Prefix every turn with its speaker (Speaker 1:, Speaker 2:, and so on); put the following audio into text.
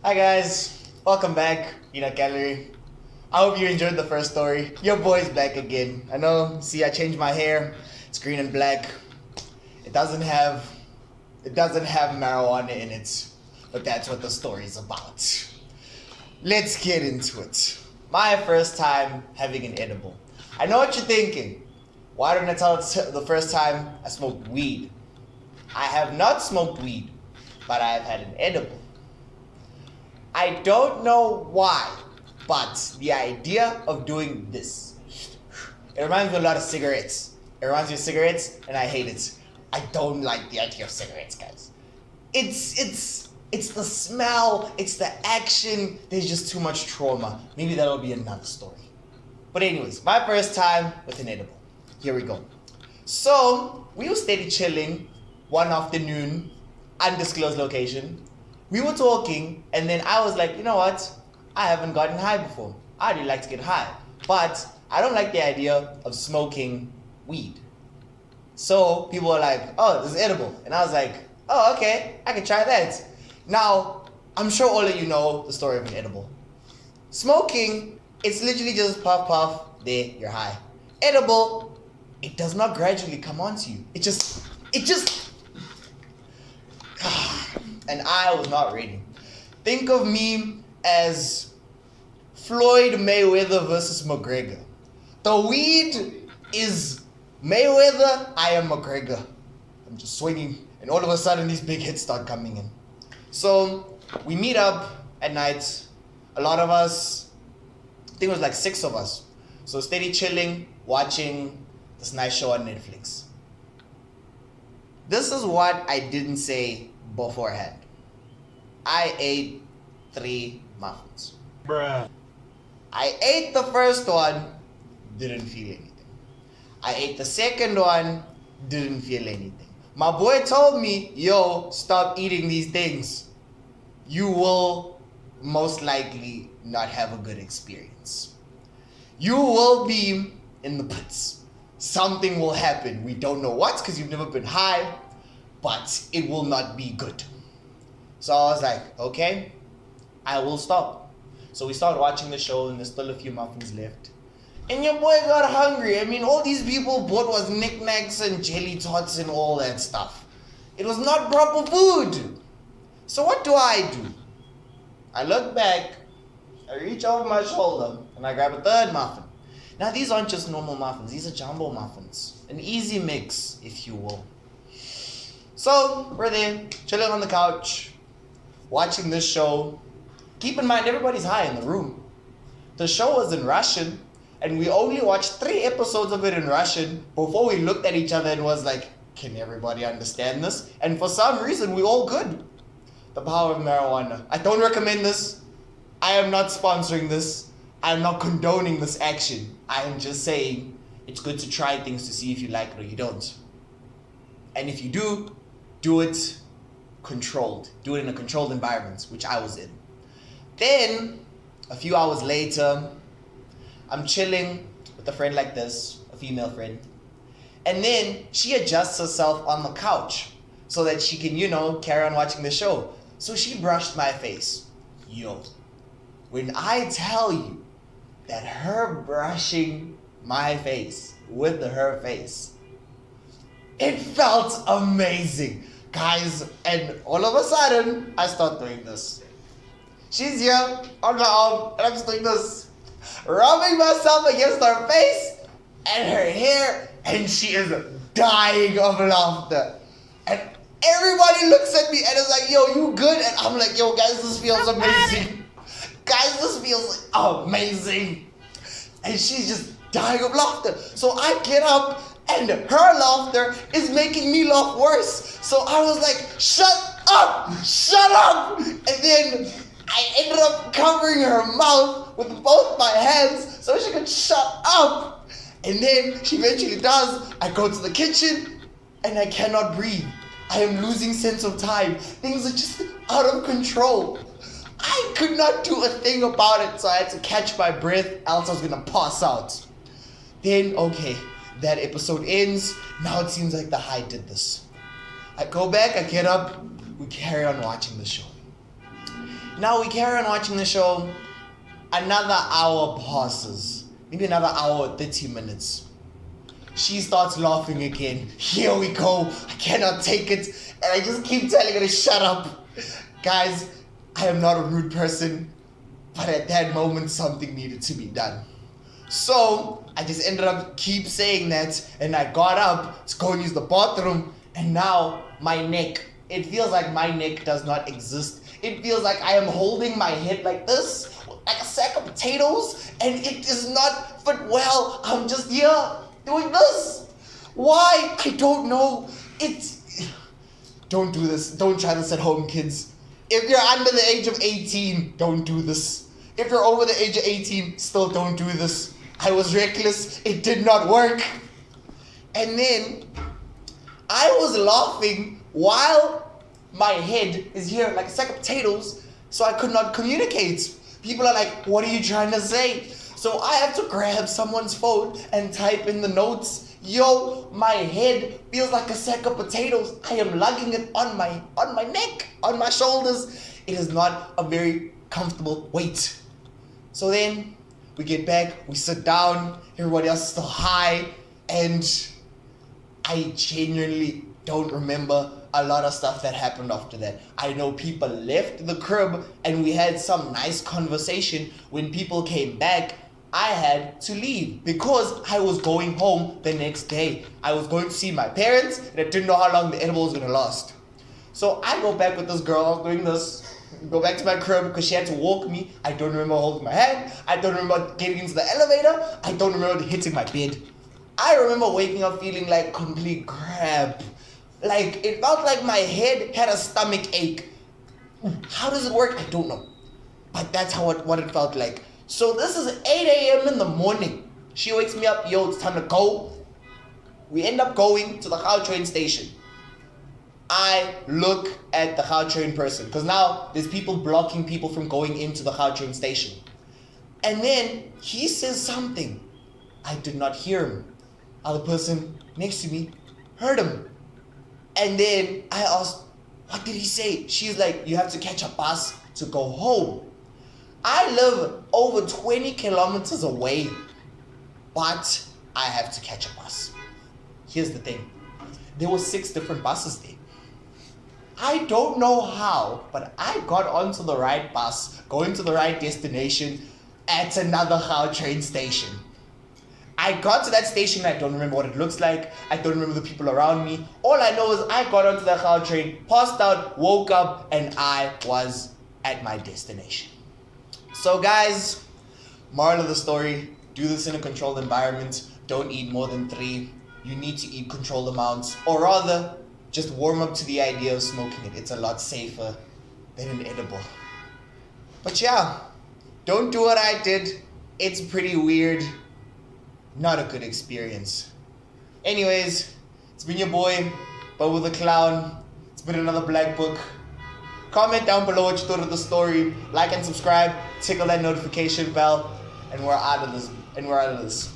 Speaker 1: Hi guys, welcome back, Peanut Gallery. I hope you enjoyed the first story. Your boy's back again. I know, see I changed my hair. It's green and black. It doesn't have marijuana in it, but that's what the story's about. Let's get into it. My first time having an edible. I know what you're thinking. Why don't I tell it the first time I smoked weed? I have not smoked weed, but I have had an edible. I don't know why, but the idea of doing this, it reminds me a lot of cigarettes. It reminds me of cigarettes, and I hate it. I don't like the idea of cigarettes, guys. It's the smell, it's the action. There's just too much trauma. Maybe that'll be another story. But anyways, my first time with an edible. Here we go. So we were steady chilling one afternoon, undisclosed location. We were talking, and then I was like, you know what? I haven't gotten high before. I really like to get high, but I don't like the idea of smoking weed. So people were like, oh, this is edible. And I was like, oh, okay, I can try that. Now, I'm sure all of you know the story of an edible. Smoking, it's literally just puff, puff, there, you're high. Edible, it does not gradually come onto you. It just, and I was not ready. Think of me as Floyd Mayweather versus McGregor. The weed is Mayweather, I am McGregor. I'm just swinging, and all of a sudden these big hits start coming in. So we meet up at night. A lot of us, I think it was like 6 of us. So steady chilling, watching this nice show on Netflix. This is what I didn't say beforehand. I ate 3 muffins.
Speaker 2: Bruh.
Speaker 1: I ate the first one, didn't feel anything. I ate the second one, didn't feel anything. My boy told me, yo, stop eating these things. You will most likely not have a good experience. You will be in the pits. Something will happen. We don't know what, because you've never been high, but it will not be good. So I was like, okay, I will stop. So we started watching the show, and there's still a few muffins left. And your boy got hungry. I mean, all these people bought was knickknacks and jelly tots and all that stuff. It was not proper food. So what do? I look back, I reach over my shoulder, and I grab a third muffin. Now these aren't just normal muffins, these are jumbo muffins. An easy mix, if you will. So we're there, chilling on the couch, watching this show. Keep in mind, everybody's high in the room. The show was in Russian, and we only watched 3 episodes of it in Russian before we looked at each other and was like, can everybody understand this? And for some reason, we all could. The power of marijuana. I don't recommend this. I am not sponsoring this. I am not condoning this action. I am just saying it's good to try things to see if you like it or you don't. And if you do, do it controlled. Do it in a controlled environment, which I was in. Then, a few hours later, I'm chilling with a friend like this, a female friend. And then she adjusts herself on the couch so that she can, carry on watching the show. So she brushed my face. Yo, when I tell you that her brushing my face with her face, it felt amazing. Guys, and all of a sudden, I start doing this. She's here on my arm, and I'm just doing this, rubbing myself against her face and her hair, and she is dying of laughter. And everybody looks at me and is like, yo, you good? And I'm like, yo, guys, this feels amazing. Guys, this feels amazing. And she's just dying of laughter. So I get up, and her laughter is making me laugh worse. So I was like, shut up! Shut up! And then I ended up covering her mouth with both my hands so she could shut up. And then she eventually does. I go to the kitchen and I cannot breathe. I am losing sense of time. Things are just out of control. I could not do a thing about it, so I had to catch my breath, else I was gonna pass out. Then, okay, that episode ends. Now it seems like the high did this. I go back, I get up, we carry on watching the show. Now we carry on watching the show. Another hour passes. Maybe another hour, 30 minutes. She starts laughing again. Here we go. I cannot take it. And I just keep telling her to shut up. Guys, I am not a rude person. But at that moment, something needed to be done. So, I just ended up keep saying that. And I got up to go and use the bathroom. And now, my neck. It feels like my neck does not exist. It feels like I am holding my head like this. Like a sack of potatoes. And it does not fit well. I'm just here doing this. Why? I don't know. Don't do this. Don't try this at home, kids. If you're under the age of 18, don't do this. If you're over the age of 18, still don't do this. I was reckless. It did not work. And then I was laughing while my head is here like a sack of potatoes, so I could not communicate. People are like, what are you trying to say? So I have to grab someone's phone and type in the notes. Yo, my head feels like a sack of potatoes. I am lugging it on my neck, on my shoulders. It is not a very comfortable weight. So then we get back, we sit down, everybody else is still high, and I genuinely don't remember a lot of stuff that happened after that. I know people left the crib and we had some nice conversation. When people came back, I had to leave because I was going home the next day. I was going to see my parents and I didn't know how long the edible was going to last. So I go back with this girl doing this. Go back to my crib because she had to walk me. I don't remember holding my hand. I don't remember getting into the elevator. I don't remember hitting my bed. I remember waking up feeling like complete crap. Like it felt like my head had a stomach ache. How does it work? I don't know. But that's what it felt like. So this is 8 a.m. in the morning. She wakes me up. Yo, it's time to go. We end up going to the Gautrain station. I look at the Gautrain person because now there's people blocking people from going into the Gautrain station. And then he says something. I did not hear him. Other person next to me heard him. And then I asked, what did he say? She's like, you have to catch a bus to go home. I live over 20 kilometers away, but I have to catch a bus. Here's the thing. There were 6 different buses there. I don't know how, but I got onto the right bus, going to the right destination at another Gautrain station. I got to that station, I don't remember what it looks like, I don't remember the people around me. All I know is I got onto the Gautrain, passed out, woke up, and I was at my destination. So guys, moral of the story, do this in a controlled environment. Don't eat more than 3. You need to eat controlled amounts, or rather, just warm up to the idea of smoking it. It's a lot safer than an edible. But yeah, don't do what I did. It's pretty weird. Not a good experience. Anyways, it's been your boy, Bobo the Clown. It's been another Blackbook. Comment down below what you thought of the story. Like and subscribe. Tickle that notification bell. And we're out of this.